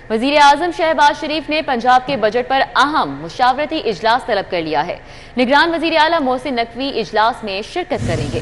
वजीर आजम शहबाज शरीफ ने पंजाब के बजट पर अहम मुशावरती इजलास तलब कर लिया है। निगरान वजीर आला मोहसिन नकवी इजलास में शिरकत करेंगे।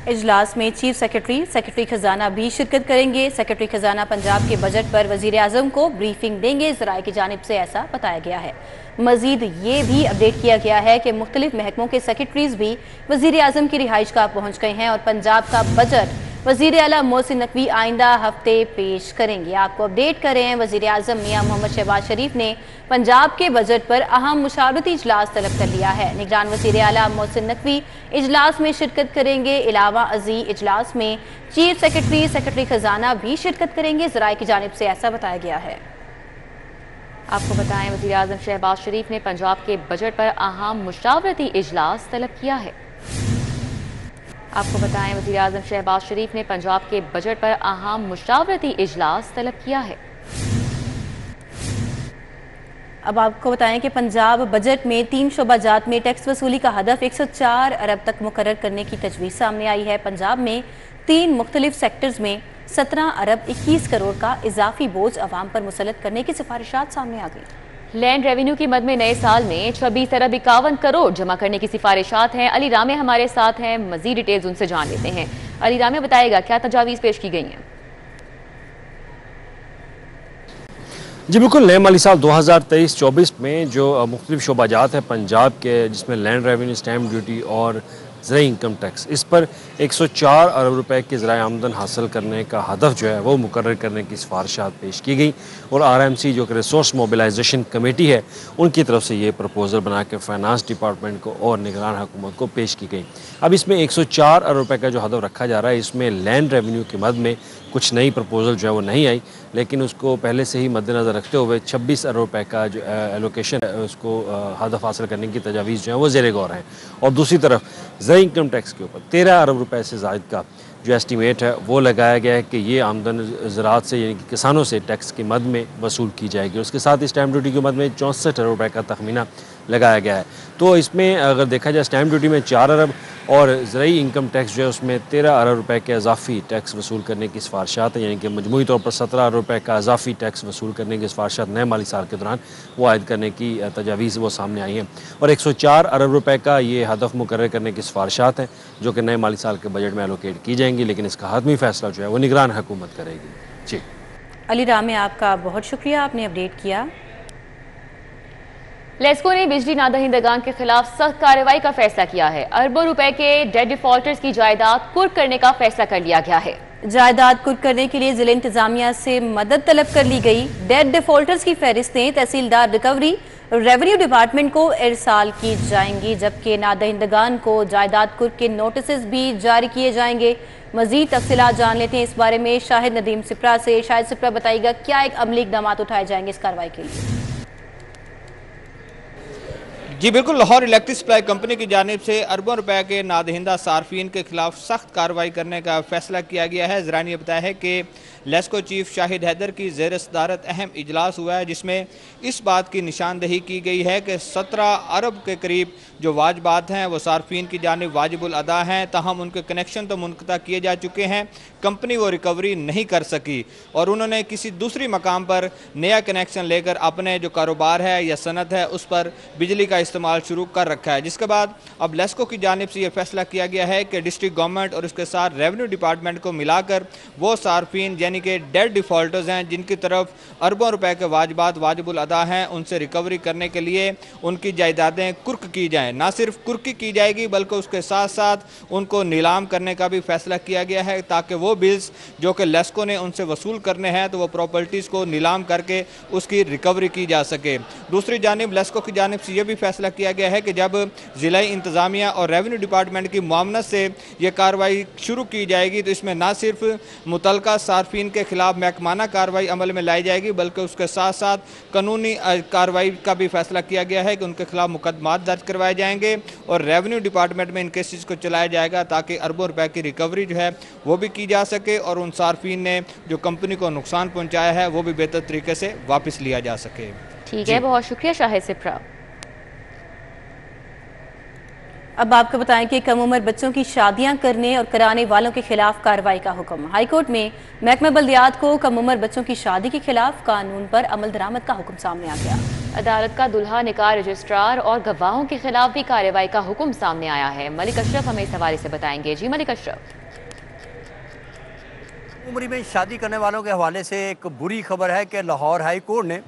इजलास में चीफ सेक्रेटरी खजाना भी शिरकत करेंगे। सेक्रेटरी खजाना पंजाब के बजट पर वजीर आजम को ब्रीफिंग देंगे। ज़राए की जानिब से ऐसा बताया गया है। मजीद ये भी अपडेट किया गया है कि मुख्तलिफ महकमों के सेक्रेटरीज भी वजीर आजम की रिहाइश गाह पहुँच गए हैं और पंजाब का बजट वजीर आला मोहसिन नकवी आइंदा हफ्ते पेश करेंगे। आपको अपडेट करें, वजीर आजम मियां मोहम्मद शहबाज शरीफ ने पंजाब के बजट पर अहम मुशावरती इजलास तलब कर लिया है। निगरान वजीर आला मोहसिन नकवी इजलास में शिरकत करेंगे। इलावा अजी इजलास में चीफ सेक्रेटरी खजाना भी शिरकत करेंगे। ज़राए की जानिब से ऐसा बताया गया है। आपको बताएं, वजीर आजम शहबाज शरीफ ने पंजाब के बजट पर अहम मुशावरती इजलास तलब किया है। आपको बताएं, वज़ीर आज़म शहबाज शरीफ ने पंजाब के बजट पर अहम मुशावरती इजलास तलब किया है। अब आपको बताएं कि पंजाब बजट में 3 शोबाजात में टैक्स वसूली का हदफ 104 अरब तक मुकर्रर करने की तजवीज़ सामने आई है। पंजाब में 3 मुख्तलिफ सेक्टर्स में 17 अरब 21 करोड़ का इजाफी बोझ अवाम पर मुसल्लत करने की सिफारिशात सामने आ गई। लैंड रेवेन्यू की मद में नए साल में 26 अरब 51 करोड़ जमा करने की सिफारिशात हैं। अली रामे हमारे साथ हैं, मजीद डिटेल्स उनसे जान लेते हैं। अली रामे बताएगा क्या तजावीज़ पेश की गई हैं। जी बिल्कुल, नए माली साल 2023-24 में जो मुख्तलिफ शोबाजात हैं पंजाब के, जिसमें लैंड रेवेन्यू, स्टैम्प ड्यूटी और ज़राई इनकम टैक्स, इस पर 104 अरब रुपए की ज़राई आमदन हासिल करने का हदफ जो है वो मुकर्रर करने की सिफारिशात पेश की गई और RMC जो कि रिसोर्स मोबिलाइजेशन कमेटी है उनकी तरफ से ये प्रपोज़ल बना के फाइनेंस डिपार्टमेंट को और निगरान हुकूमत को पेश की गई। अब इसमें 104 अरब रुपए का जो हदफ रखा जा रहा है, इसमें लैंड रेवेन्यू की मद में कुछ नई प्रपोज़ल जो है वो नहीं आई, लेकिन उसको पहले से ही मद्देनज़र रखते हुए 26 अरब रुपए का जो एलोकेशन है उसको हदफ हासिल करने की तजावीज़ जो है वो ज़ेरे गौर हैं। और दूसरी तरफ ज़राई इनकम टैक्स के ऊपर 13 अरब रुपए से ज़ायद का जो एस्टीमेट है वो लगाया गया है कि ये आमदन ज़राअत से यानी कि किसानों से टैक्स की मद में वसूल की जाएगी। उसके साथ ही स्टैम्प ड्यूटी की मद में 64 अरब रुपए का तखमीना लगाया गया है। तो इसमें अगर देखा जाए स्टैम्प ड्यूटी में 4 अरब और ज़राई इनकम टैक्स जो है उसमें 13 अरब रुपए के इजाफी टैक्स वसूल करने की सिफारिशात है, यानी कि मजमूई तौर पर 17 अरब रुपए का इजाफी टैक्स वसूल करने की सिफारिशात नए माली साल के दौरान वो आयद करने की तजावीज़ वो सामने आई हैं और 104 अरब रुपए का ये हदफ मुकर्रर करने की सिफारिशात हैं जो कि नए माली साल के बजट में एलोकेट की जाएंगी, लेकिन इसका हतमी फैसला जो है वो निगरान हुकूमत करेगी। जी अली रामे, आपका बहुत शुक्रिया, आपने अपडेट किया। लेस्को ने बिजली नादहिंदगान के खिलाफ सख्त कार्रवाई का फैसला किया है। अरबों रुपए के डेट डिफॉल्टर्स की जायदाद कुर्क करने का फैसला कर लिया गया है। जायदाद कुर्क करने के लिए जिला इंतजामिया से मदद तलब कर ली गई। डेट डिफॉल्टर्स की फहरिस्तें तहसीलदार रिकवरी रेवेन्यू डिपार्टमेंट को इरसाल की जाएंगी, जबकि नादहिंदगान को जायदाद कुर्क के नोटिस भी जारी किए जाएंगे। मजीद तफसीलात जान लेते हैं इस बारे में शाहिद नदीम सिप्रा से। शाहिद सिप्रा बताइएगा क्या एक अमली इकदाम उठाए जाएंगे इस कार्रवाई के लिए। जी बिल्कुल, लाहौर इलेक्ट्रिक सप्लाई कंपनी की जानिब से अरबों रुपए के नादहिंदा सार्फिन के खिलाफ सख्त कार्रवाई करने का फैसला किया गया है। ज़रा ने बताया है कि लेस्को चीफ शाहिद हैदर की ज़ेर सदारत अहम इजलास हुआ है, जिसमें इस बात की निशानदही की गई है कि 17 अरब के करीब जो वाजबात हैं वो सार्फिन की जानिब वाजिबुल अदा हैं, ताहम उनके कनेक्शन तो मुनक़ता किए जा चुके हैं, कंपनी वो रिकवरी नहीं कर सकी और उन्होंने किसी दूसरी मकाम पर नया कनेक्शन लेकर अपने जो कारोबार है या सनत है उस पर बिजली का इस्तेमाल शुरू कर रखा है। जिसके बाद अब लेस्को की जानिब से यह फैसला किया गया है कि डिस्ट्रिक्ट गवर्नमेंट और उसके साथ रेवेन्यू डिपार्टमेंट को मिलाकर वो सार्फिन यानी कि डेट डिफॉल्टर्स हैं जिनकी तरफ अरबों रुपए के वाजबात वाजिबुल अदा हैं, उनसे रिकवरी करने के लिए उनकी जायदादें कुर्क की जाएँ। ना सिर्फ कुर्की की जाएगी बल्कि उसके साथ साथ उनको नीलाम करने का भी फैसला किया गया है, ताकि वो बिल्स जो कि लेस्को ने उनसे वसूल करने हैं तो वो प्रॉपर्टीज़ को नीलाम करके उसकी रिकवरी की जा सके। दूसरी जानिब लेस्को की जानिब से यह भी फैसला किया गया है कि जब ज़िला इंतज़ामिया और रेवेन्यू डिपार्टमेंट की मुआवनत से यह कार्रवाई शुरू की जाएगी तो इसमें ना सिर्फ मुतलका सार्फिन के खिलाफ महकमाना कार्रवाई अमल में लाई जाएगी बल्कि उसके साथ साथ कानूनी कार्रवाई का भी फैसला किया गया है कि उनके खिलाफ मुकदमात दर्ज करवाए जाएंगे और रेवेन्यू डिपार्टमेंट में इन केसेस को चलाया जाएगा ताकि अरबों रुपए की रिकवरी जो है वो भी की जा सके और उन सार्फिन ने जो कंपनी को नुकसान पहुंचाया है वो भी बेहतर तरीके से वापस लिया जा सके। ठीक है, बहुत शुक्रिया शाहिद सिप्रा। अब आपको बताएं कि कम उम्र बच्चों की शादियां करने और कराने वालों के खिलाफ कार्रवाई का हुक्म। हाईकोर्ट में महकमा बल्दियात को कम उम्र बच्चों की शादी के खिलाफ कानून पर अमल दरामद का हुक्म सामने आ गया। अदालत का दुल्हा निकाह रजिस्ट्रार और गवाहों के खिलाफ भी कार्रवाई का हुक्म सामने आया है। मलिक अशरफ हमें इस हवाले से बताएंगे। जी मलिक अशरफ। उम्र में शादी करने वालों के हवाले से एक बुरी खबर है कि लाहौर हाई कोर्ट ने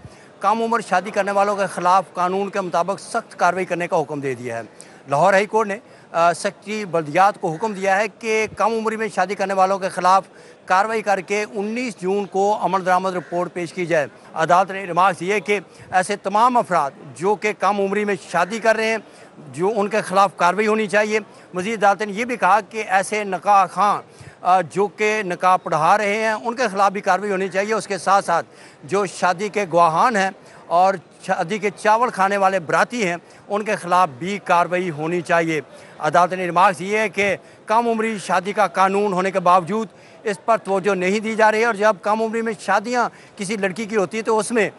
कम उम्र शादी करने वालों के खिलाफ कानून के मुताबिक सख्त कार्रवाई करने का हुक्म दे दिया है। लाहौर हाई कोर्ट ने सेक्रेटरी बल्दियात को हुक्म दिया है कि कम उम्र में शादी करने वालों के खिलाफ कार्रवाई करके 19 जून को अमल दरामद रिपोर्ट पेश की जाए। अदालत ने रिमार्क दिए कि ऐसे तमाम अफराद जो कि कम उम्र में शादी कर रहे हैं, जो उनके खिलाफ कार्रवाई होनी चाहिए। मज़ीद अदालत ने यह भी कहा कि ऐसे नकाह खां जो कि नकाह पढ़ा रहे हैं उनके खिलाफ भी कार्रवाई होनी चाहिए। उसके साथ साथ जो शादी के गवाहान हैं और शादी के चावल खाने वाले बराती हैं उनके खिलाफ भी कार्रवाई होनी चाहिए। अदालत ने रिमार्क दिए है कि कम उम्री शादी का कानून होने के बावजूद इस पर तवज्जो नहीं दी जा रही है और जब कम उम्र में शादियां किसी लड़की की होती है तो उसमें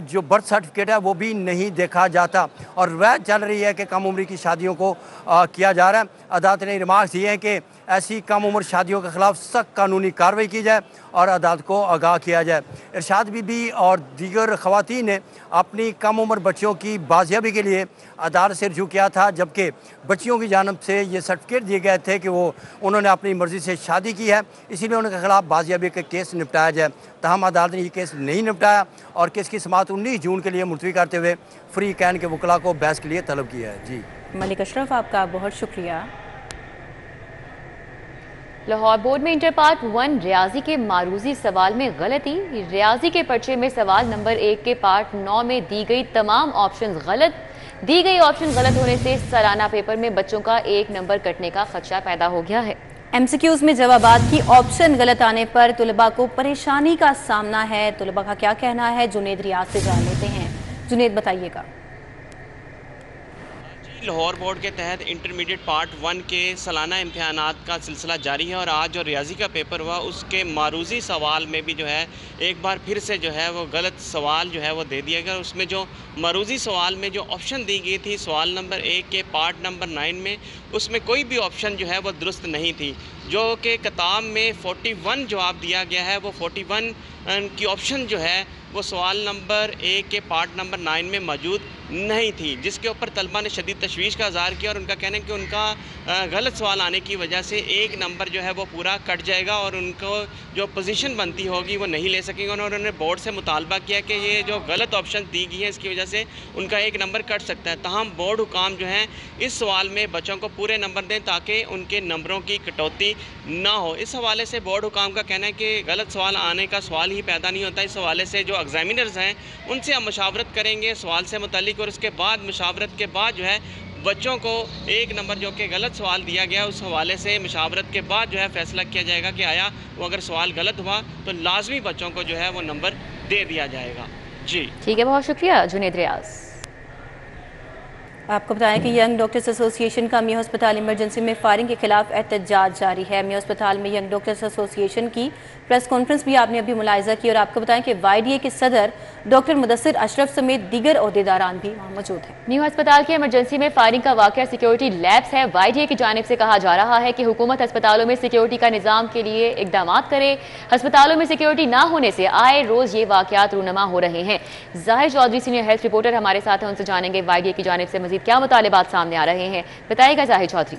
जो बर्थ सर्टिफिकेट है वो भी नहीं देखा जाता और वह चल रही है कि कम उम्र की शादियों को किया जा रहा है। अदालत ने रिमार्क दिए हैं कि ऐसी कम उम्र शादियों के खिलाफ सख्त कानूनी कार्रवाई की जाए और अदालत को आगाह किया जाए। इरशाद बीबी और दीगर खवातीन ने अपनी कम उम्र बच्चियों की बाजियाबी के लिए अदालत से रजू किया था, जबकि बच्चियों की जानब से ये सर्टिफिकेट दिए गए थे कि उन्होंने अपनी मर्ज़ी से शादी की है, इसीलिए उनके खिलाफ बाजियाबी का केस निपटाया जाए। तहम अदालत ने ये केस नहीं निपटाया और केस की समाअत 19 जून के लिए मुलतवी करते हुए फ्री कैन के वकला को बहस के लिए तलब किया है। जी मलिक अशरफ, आपका बहुत शुक्रिया। लाहौर बोर्ड में इंटर पार्ट 1 रियाजी के मारूजी सवाल में गलती। रियाजी के पर्चे में सवाल नंबर 1 के पार्ट 9 में दी गई तमाम ऑप्शन गलत होने से सालाना पेपर में बच्चों का 1 नंबर कटने का खदशा पैदा हो गया है। MCQs में जवाबात की ऑप्शन गलत आने पर तुलबा को परेशानी का सामना है। तुलबा का क्या कहना है, जुनेद रियाज से जान लेते हैं। जुनेद, बताइएगा। लाहौर बोर्ड के तहत इंटरमीडिएट पार्ट 1 के सालाना इम्तिहानात का सिलसिला जारी है और आज जो रियाजी का पेपर हुआ उसके मारूजी सवाल में भी जो है एक बार फिर से जो है वो गलत सवाल जो है वो दे दिया गया। उसमें जो मारूजी सवाल में जो ऑप्शन दी गई थी सवाल नंबर 1 के पार्ट नंबर 9 में, उसमें कोई भी ऑप्शन जो है वो दुरुस्त नहीं थी। जो कि किताब में 41 जवाब दिया गया है, वो 41 की ऑप्शन जो है वो सवाल नंबर 1 के पार्ट नंबर 9 में मौजूद नहीं थी, जिसके ऊपर तलबा ने शदीद तशवीश का इज़हार किया और उनका कहना है कि उनका गलत सवाल आने की वजह से 1 नंबर जो है वो पूरा कट जाएगा और उनको जो पोजीशन बनती होगी वो नहीं ले सकेंगे। उन्होंने बोर्ड से मुतालबा किया कि ये जो गलत ऑप्शन दी गई है इसकी वजह से उनका 1 नंबर कट सकता है। तमाम बोर्ड हुकाम जो हैं इस सवाल में बच्चों को पूरे नंबर दें ताकि उनके नंबरों की कटौती ना हो। इस हवाले से बोर्ड हुकाम का कहना है कि गलत सवाल आने का सवाल ही पैदा नहीं होता। इस हवाले से जो एग्जामिनर्स हैं उनसे हम मशावरत करेंगे सवाल से मुतालिक और उसके बाद मशावरत के बाद जो है बच्चों को 1 नंबर जो कि गलत सवाल दिया गया उस हवाले से मशावरत के बाद जो है फैसला किया जाएगा कि आया वो अगर सवाल गलत हुआ तो लाजमी बच्चों को जो है वो नंबर दे दिया जाएगा। जी ठीक है, बहुत शुक्रिया जुनेद रियाज। आपको बताएं कि यंग डॉक्टर्स एसोसिएशन का मियां अस्पताल इमरजेंसी में फायरिंग के खिलाफ एहतजाज जारी है। मियां अस्पताल में यंग डॉक्टर्स एसोसिएशन की प्रेस कॉन्फ्रेंस भी आपने अभी मुलाहिजा की और आपको बताएं कि YDA के सदर डॉक्टर मुदस्सिर अशरफ समेत दीगर ओहदेदारान भी वहाँ मौजूद हैं। न्यू अस्पताल के इमरजेंसी में फायरिंग का वाकया सिक्योरिटी लैब्स है। YDA की जानिब से कहा जा रहा है कि हुकूमत अस्पतालों में सिक्योरिटी का निजाम के लिए इकदाम करे। अस्पतालों में सिक्योरिटी ना होने से आए रोज ये वाकयात रूनमा हो रहे हैं। जाहिर चौधरी सीनियर हेल्थ रिपोर्टर हमारे साथ हैं, उनसे जानेंगे YDA की जानिब से मजीद क्या मुतालिबात सामने आ रहे हैं। बताइएगा जाहिर चौधरी।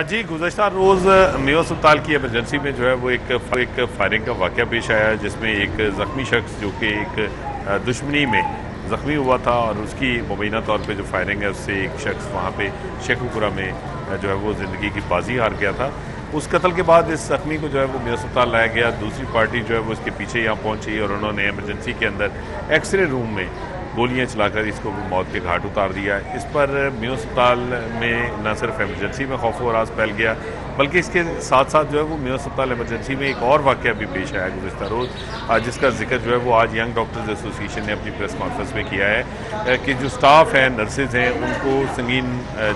जी, गुज़श्ता रोज़ मेयो अस्पताल की इमरजेंसी में जो है वो एक फायरिंग का वाक़या पेश आया जिसमें एक ज़ख्मी शख्स जो कि एक दुश्मनी में ज़ख्मी हुआ था और उसकी मुबैना तौर पे जो फायरिंग है उससे एक शख्स वहाँ पे शेखुपुरा में जो है वो ज़िंदगी की बाजी हार गया था। उस कत्ल के बाद इस ज़ख्मी को जो है वो मेयो अस्पताल लाया गया। दूसरी पार्टी जो है वो इसके पीछे यहाँ पहुँची और उन्होंने इमरजेंसी के अंदर एक्सरे रूम में गोलियां चलाकर इसको मौत के घाट उतार दिया। इस पर मेयो अस्पताल में न सिर्फ इमरजेंसी में खौफ व राज फैल गया बल्कि इसके साथ साथ जो है वो मेयो अस्पताल इमरजेंसी में एक और वाक़या भी पेश आया गुज़श्ता रोज़, जिसका जिक्र जो है वो आज यंग डॉक्टर्स एसोसिएशन ने अपनी प्रेस कॉन्फ्रेंस में किया है कि जो स्टाफ है, नर्सेज हैं, उनको संगीन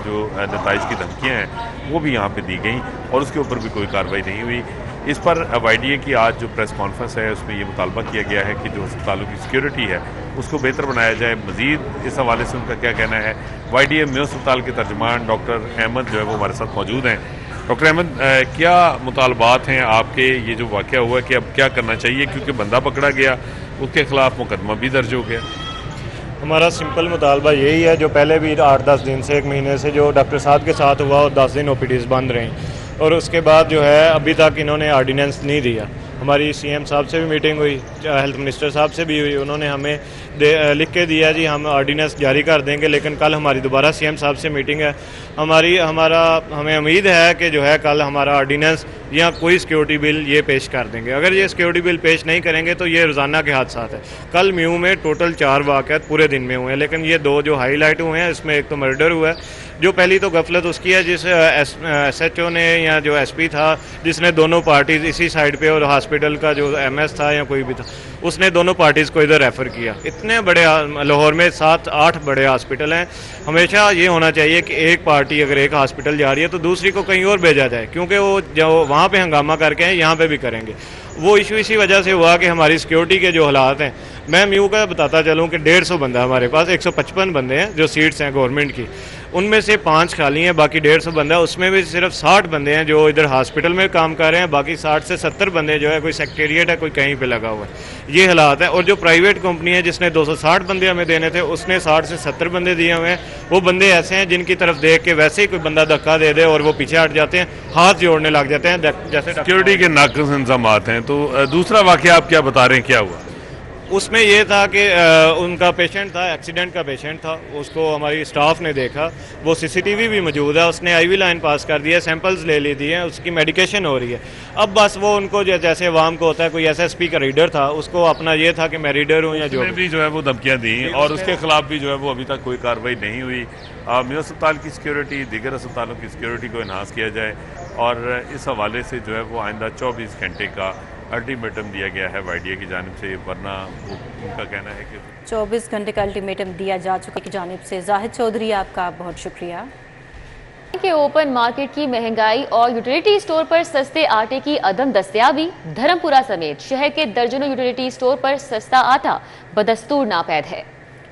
जो नताइज की धमकियाँ हैं वो भी यहाँ पर दी गई और उसके ऊपर भी कोई कार्रवाई नहीं हुई। इस पर YDA की आज जो प्रेस कॉन्फ्रेंस है उसमें ये मुतालबा किया गया है कि जो अस्पतालों की सिक्योरिटी है उसको बेहतर बनाया जाए। मज़ीद इस हवाले से उनका क्या कहना है, YDA मेयो अस्पताल के तर्जुमान डॉक्टर अहमद जो है वो हमारे साथ मौजूद हैं। डॉक्टर अहमद, क्या मुतालबात हैं आपके, ये जो वाक़या हुआ कि अब क्या करना चाहिए, क्योंकि बंदा पकड़ा गया, उसके खिलाफ मुकदमा भी दर्ज हो गया? हमारा सिंपल मुतालबा यही है, जो पहले भी 8-10 दिन से, 1 महीने से जो डॉक्टर साहब के साथ हुआ और 10 दिन OPDs बंद रहीं, और उसके बाद जो है अभी तक इन्होंने ऑर्डिनेंस नहीं दिया। हमारी CM साहब से भी मीटिंग हुई, हेल्थ मिनिस्टर साहब से भी हुई, उन्होंने हमें लिख के दिया जी हम ऑर्डिनेंस जारी कर देंगे, लेकिन कल हमारी दोबारा CM साहब से मीटिंग है। हमें उम्मीद है कि जो है कल हमारा ऑर्डिनेंस या कोई सिक्योरिटी बिल ये पेश कर देंगे। अगर ये सिक्योरिटी बिल पेश नहीं करेंगे तो ये रोज़ाना के हादसात है। कल म्यू में टोटल 4 वाक़यात पूरे दिन में हुए हैं, लेकिन ये 2 जो हाईलाइट हुए हैं इसमें एक तो मर्डर हुआ है, जो पहली तो गफलत उसकी है जिस SHO ने या जो SP था जिसने दोनों पार्टीज़ इसी साइड पे, और हॉस्पिटल का जो MS था या कोई भी था, उसने दोनों पार्टीज़ को इधर रेफ़र किया। इतने बड़े लाहौर में 7-8 बड़े हॉस्पिटल हैं, हमेशा ये होना चाहिए कि एक पार्टी अगर एक हॉस्पिटल जा रही है तो दूसरी को कहीं और भेजा जाए, क्योंकि वो जो वहाँ पे हंगामा करके हैं यहाँ पे भी करेंगे। वो इशू इसी वजह से हुआ कि हमारी सिक्योरिटी के जो हालात हैं, मैं म्यू का बताता चलूँ कि 150 बंदा हमारे पास, 155 बंदे हैं जो सीट्स हैं गवर्नमेंट की, उनमें से 5 खाली हैं, बाकी 150 बंदा है। उसमें भी सिर्फ 60 बंदे हैं जो इधर हॉस्पिटल में काम कर रहे हैं, बाकी 60 से 70 बंदे जो है कोई सेक्रेटेरिएट है, कोई कहीं पे लगा हुआ है। ये हालात है। और जो प्राइवेट कंपनी है जिसने 260 बंदे हमें देने थे, उसने 60 से 70 बंदे दिए हुए हैं। वो बंदे ऐसे हैं जिनकी तरफ देख के वैसे ही कोई बंदा धक्का दे दे और वो पीछे हट जाते हैं, हाथ जोड़ने लग जाते हैं, जैसे सिक्योरिटी के नाक़िस इंतज़ाम हैं। तो दूसरा वाक़या आप क्या बता रहे हैं, क्या हुआ? उसमें ये था कि उनका पेशेंट था, एक्सीडेंट का पेशेंट था, उसको हमारी स्टाफ ने देखा, वो CCTV भी मौजूद है, उसने IV लाइन पास कर दिया, सैंपल्स ले ली दिए, उसकी मेडिकेशन हो रही है। अब बस वो उनको जैसे अवाम को होता है, कोई SSP का रीडर था, उसको अपना ये था कि मैं रीडर हूँ या जो है वो धमकियाँ दी, और उसके खिलाफ भी जो है वो अभी तक कोई कार्रवाई नहीं हुई। मेयो अस्पताल की सिक्योरिटी, दीगर अस्पतालों की सिक्योरिटी को इन्हांस किया जाए, और इस हवाले से जो है वो आइंदा 24 घंटे का अल्टीमेटम दिया गया है YDA की जानिब से, वरना उनका कहना है कि 24 घंटे का अल्टीमेटम दिया जा चुका की जानिब से। जाहिद चौधरी, आपका बहुत शुक्रिया। के ओपन मार्केट की महंगाई और यूटिलिटी स्टोर पर सस्ते आटे की अदम दस्तयाबी, धर्मपुरा समेत शहर के दर्जनों यूटिलिटी स्टोर पर सस्ता आटा बदस्तूर नापैद है।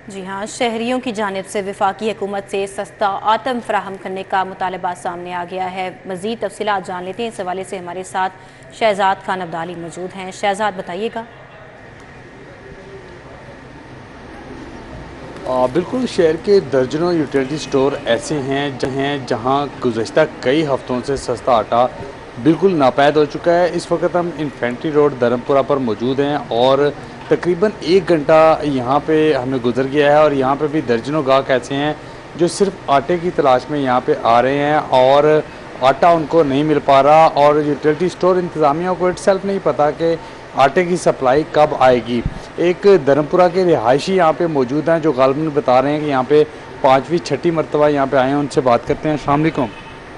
जी हाँ, शहरियों की जानिब से वफाकी हुकूमत से सस्ता आटम फराहम करने का मुतालबा सामने आ गया है। मज़ीद तफसीलात जान लेते हैं। इस हवाले से हमारे साथ शहजाद खान अब्दाली मौजूद हैं। शहजाद, बताइएगा। बिल्कुल, शहर के दर्जनों यूटिलिटी स्टोर ऐसे हैं जहां गुज़श्ता कई हफ्तों से सस्ता आटा बिल्कुल नापैद हो चुका है। इस वक्त हम इन्फेंट्री रोड धर्मपुरा पर मौजूद हैं और तकरीबन 1 घंटा यहाँ पे हमें गुजर गया है, और यहाँ पे भी दर्जनों गाहक ऐसे हैं जो सिर्फ आटे की तलाश में यहाँ पे आ रहे हैं और आटा उनको नहीं मिल पा रहा, और यूटिलिटी स्टोर इंतज़ामिया को इटसेल्फ नहीं पता कि आटे की सप्लाई कब आएगी। एक धर्मपुरा के रिहायशी यहाँ पे मौजूद हैं जो गालिबन बता रहे हैं कि यहाँ पे 5वीं-6ठी मरतबा यहाँ पे आए हैं। उनसे बात करते हैं। अस्सलाम वालेकुम।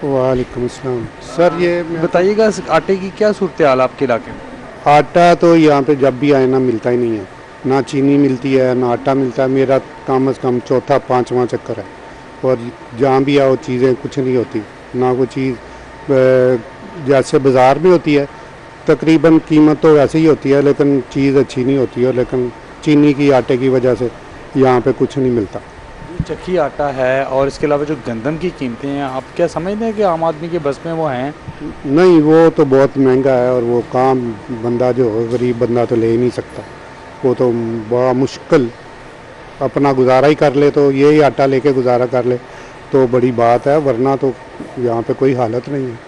वालेकुम अस्सलाम। सर, ये बताइएगा आटे की क्या सूरत हाल आपके इलाके में? आटा तो यहाँ पे जब भी आए ना मिलता ही नहीं है, ना चीनी मिलती है ना आटा मिलता है। मेरा कम से कम 4था-5वां चक्कर है, और जहाँ भी आओ चीज़ें कुछ नहीं होती, ना कोई चीज़ जैसे बाज़ार में होती है तकरीबन कीमत तो वैसे ही होती है, लेकिन चीज़ अच्छी नहीं होती है, लेकिन चीनी की आटे की वजह से यहाँ पे कुछ नहीं मिलता। चक्की आटा है और इसके अलावा जो गंदम की कीमतें हैं, आप क्या समझते हैं कि आम आदमी के बस में वो हैं? नहीं, वो तो बहुत महंगा है, और वो काम बंदा जो हो, गरीब बंदा तो ले ही नहीं सकता। वो तो बड़ा मुश्किल अपना गुजारा ही कर ले, तो यही आटा लेके गुजारा कर ले तो बड़ी बात है, वरना तो यहाँ पे कोई हालत नहीं है।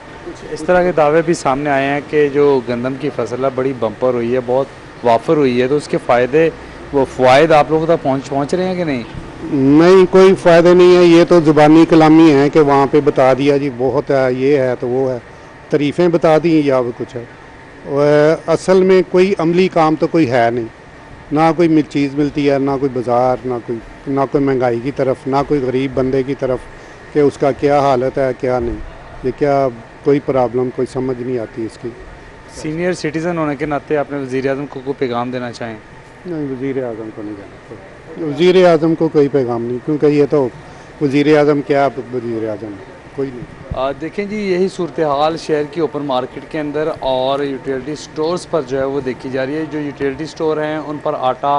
इस तरह के दावे भी सामने आए हैं कि जो गंदम की फसल है बड़ी बम्पर हुई है, बहुत वाफर हुई है, तो उसके फ़ायदे फ़वाद आप लोगों तक पहुँच रहे हैं कि नहीं? नहीं, कोई फ़ायदे नहीं है। ये तो ज़ुबानी कलामी है कि वहाँ पे बता दिया जी बहुत है, ये है तो वो है, तारीफ़ें बता दी या कुछ है। और असल में कोई अमली काम तो कोई है नहीं, ना कोई चीज़ मिलती है, ना कोई बाज़ार, ना कोई महंगाई की तरफ, ना कोई गरीब बंदे की तरफ कि उसका क्या हालत है क्या नहीं। ये क्या कोई प्रॉब्लम कोई समझ नहीं आती इसकी। सीनियर सिटीज़न होने के नाते आपने वज़ीर-ए-आज़म को पैगाम देना चाहें? नहीं, वज़ीर-ए-आज़म को नहीं देना, वज़ीर-ए-आज़म को कोई पैगाम नहीं, क्योंकि ये तो वज़ीर-ए-आज़म क्या वज़ीर-ए-आज़म कोई नहीं। देखें जी, यही सूरत हाल शहर की ओपन मार्केट के अंदर और यूटिलिटी स्टोर्स पर जो है वो देखी जा रही है। जो यूटिलिटी स्टोर हैं उन पर आटा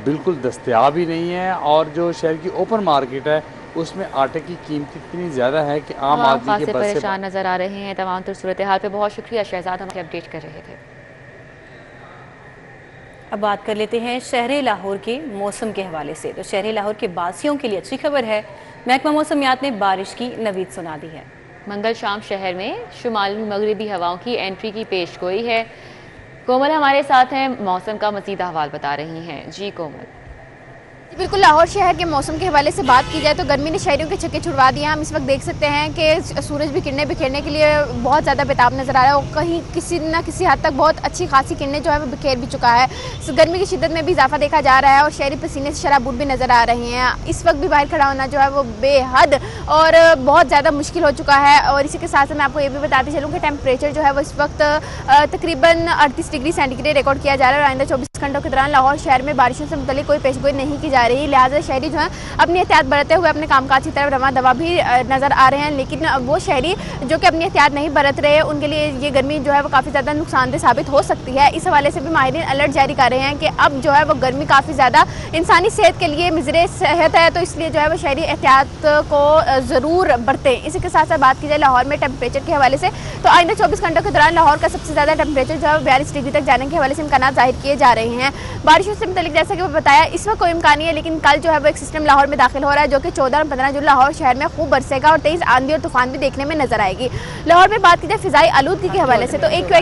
बिल्कुल दस्तयाब ही नहीं है, और जो शहर की ओपन मार्केट है उसमें आटे की कीमत इतनी ज़्यादा है कि आम आदमी के बस से परेशान नजर आ रहे हैं। तमाम तर सूरत हाल पे बहुत शुक्रिया शहजाद, हमें अपडेट कर रहे थे। अब बात कर लेते हैं शहर लाहौर के मौसम के हवाले से। तो शहर लाहौर के बासियों के लिए अच्छी खबर है, महकमा मौसमियात ने बारिश की नवीद सुना दी है। मंगल शाम शहर में शुमाली मगरबी हवाओं की एंट्री की पेश गोई है। कोमल हमारे साथ हैं, मौसम का मज़ीद अहवाल बता रही हैं। जी कोमल। बिल्कुल, लाहौर शहर के मौसम के हवाले से बात की जाए तो गर्मी ने शहरियों के छक्के छुड़वा दिए हैं। हम इस वक्त देख सकते हैं कि सूरज भी किरणें बिखेरने के लिए बहुत ज़्यादा बेताब नज़र आ रहा है, और कहीं किसी न किसी हद तक बहुत अच्छी खासी किरणें जो है वो बिखेर भी चुका है। गर्मी की शिद्दत में भी इजाफा देखा जा रहा है और शहरी पसीने से शराबूर भी नज़र आ रही हैं। इस वक्त भी बाहर खड़ा होना जो है वो बेहद और बहुत ज़्यादा मुश्किल हो चुका है। और इसी के साथ साथ मैं आपको ये भी बताती चलूँ कि टेम्परेचर जो है वो इस वक्त तकरीबन 38 डिग्री सेंटीग्रेड रिकॉर्ड किया जा रहा है। और आइंदा 24 घंटों के दौरान लाहौर शहर में बारिशों से मुतल्लिक कोई पेशगोई नहीं की जा रही, लिहाजा शहरी जो है अपनी एहतियात बरतते हुए अपने कामकाज की तरफ रवा दवा भी नजर आ रहे हैं। लेकिन वो शहरी जो कि अपनी एहतियात नहीं बरत रहे, उनके लिए ये गर्मी जो है वो काफ़ी ज़्यादा नुकसानदेह साबित हो सकती है। इस हवाले से भी माहिरीन अलर्ट जारी कर रहे हैं कि अब जो है वो गर्मी काफ़ी ज़्यादा इंसानी सेहत के लिए मुज़र सेहत है, तो इसलिए जो है वो शहरी एहतियात को ज़रूर बरतें। इसी के साथ साथ बात की जाए लाहौर में टेम्परेचर के हवाले से, तो आइंदा 24 घंटों के दौरान लाहौर का सबसे ज़्यादा टेम्परेचर जो है 42 डिग्री तक जाने के हवाले से इम्कान जाहिर किए जा रहे हैं। बारिशों से मुतल्लिक जैसा कि वो बताया, इस वक्त कोई इम्कान नहीं है, लेकिन कल जो है वो एक सिस्टम लाहौर में दाखिल हो रहा है जो कि 14 और 15 जुलाई लाहौर शहर में खूब बरसेगा और तेज आंधी और तूफान भी देखने में नजर आएगी। लाहौर में बात की जाए फिजाई आलूदगी के हवाले से, तो एक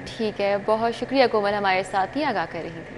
ठीक है, बहुत शुक्रिया कोमल हमारे साथ ही आगाह कर रही थी।